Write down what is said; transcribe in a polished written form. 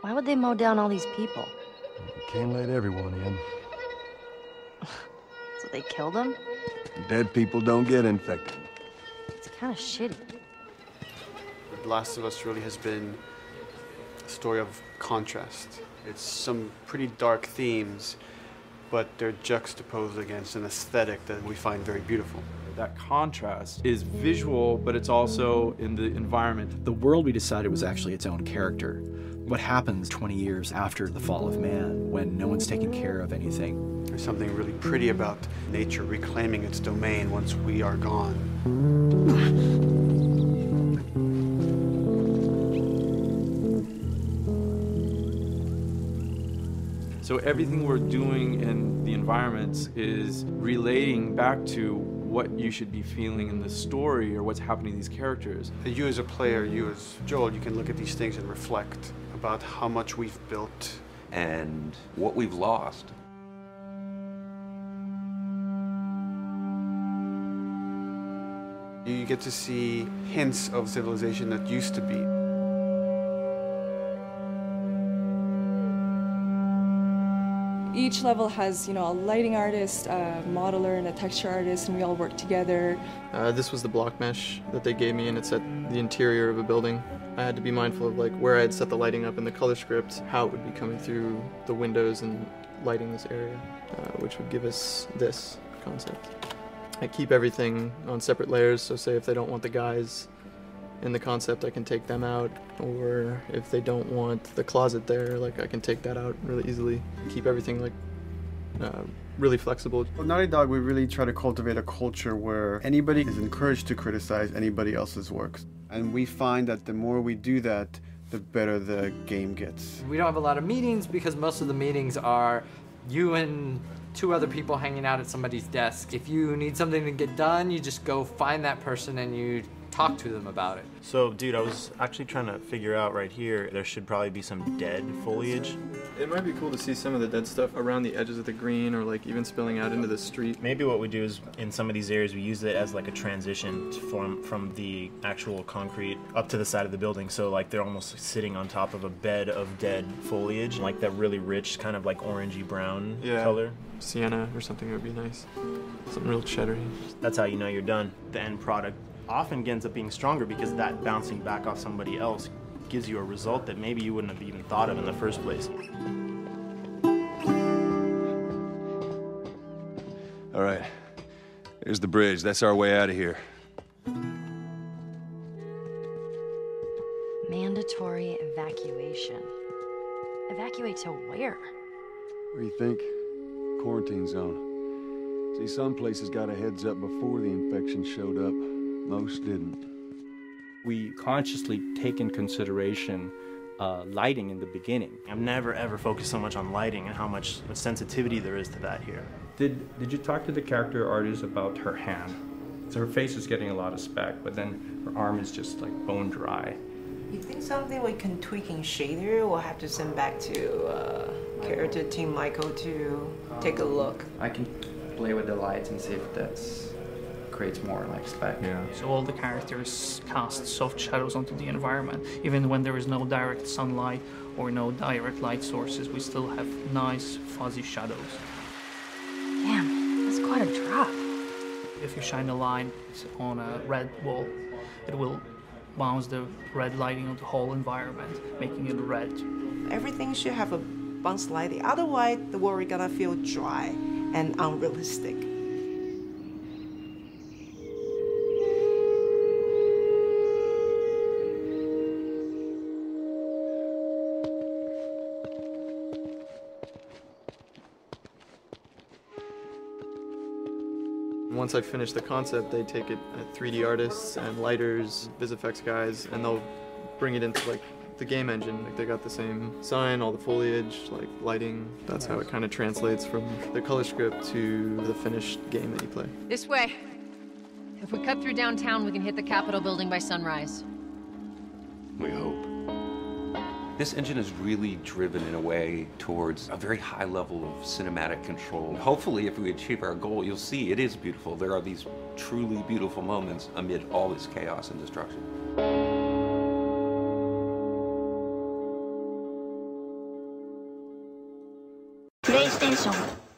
Why would they mow down all these people? You can't let everyone in. So they killed them? Dead people don't get infected. It's kind of shitty. The Last of Us really has been a story of contrast. It's some pretty dark themes, but they're juxtaposed against an aesthetic that we find very beautiful. That contrast is visual, but it's also in the environment. The world we decided was actually its own character. What happens 20 years after the fall of man when no one's taking care of anything? There's something really pretty about nature reclaiming its domain once we are gone. So everything we're doing in the environments is relating back to what you should be feeling in the story or what's happening to these characters. You as a player, you as Joel, you can look at these things and reflect about how much we've built and what we've lost. You get to see hints of civilization that used to be. Each level has, a lighting artist, a modeler, and a texture artist, and we all work together. This was the block mesh that they gave me, and it's at the interior of a building. I had to be mindful of where I had set the lighting up in the color script, how it would be coming through the windows and lighting this area, which would give us this concept. I keep everything on separate layers, so say if they don't want the guys in the concept, I can take them out, or if they don't want the closet there, I can take that out really easily. Keep everything really flexible. With Naughty Dog, we really try to cultivate a culture where anybody is encouraged to criticize anybody else's works. And we find that the more we do that, the better the game gets. We don't have a lot of meetings because most of the meetings are you and 2 other people hanging out at somebody's desk. If you need something to get done, you just go find that person and you talk to them about it. So, dude, I was actually trying to figure out right here, there should probably be some dead foliage. It might be cool to see some of the dead stuff around the edges of the green or even spilling out into the street. Maybe what we do is, in some of these areas, we use it as a transition from the actual concrete up to the side of the building. So they're almost sitting on top of a bed of dead foliage, that really rich kind of orangey brown color. Sienna or something would be nice. Something real cheddary. That's how you know you're done. The end product often ends up being stronger because that bouncing back off somebody else gives you a result that maybe you wouldn't have even thought of in the first place. All right, here's the bridge. That's our way out of here. Mandatory evacuation. Evacuate to where? What do you think? Quarantine zone. See, some places got a heads up before the infection showed up. Most didn't. We consciously take in consideration lighting in the beginning. I've never ever focused so much on lighting and how much sensitivity there is to that here. Did you talk to the character artist about her hand? So her face is getting a lot of speck, but then her arm is just bone dry. You think something we can tweak in shader? We'll have to send back to character team Michael to take a look. I can play with the lights and see if that creates more speck. Yeah. So all the characters cast soft shadows onto the environment. Even when there is no direct sunlight or no direct light sources, we still have nice fuzzy shadows. Damn, that's quite a drop. If you shine a light on a red wall, it will bounce the red lighting of the whole environment, making it red. Everything should have a bounce lighting, otherwise the world is gonna feel dry and unrealistic. Once I finish the concept, they take it at 3D artists and lighters, VisFX guys, and they'll bring it into the game engine. They got the same sign, all the foliage, lighting. That's how it kind of translates from the color script to the finished game that you play. This way. If we cut through downtown, we can hit the Capitol building by sunrise. We hope. This engine is really driven in a way towards a very high level of cinematic control. Hopefully, if we achieve our goal, you'll see it is beautiful. There are these truly beautiful moments amid all this chaos and destruction. PlayStation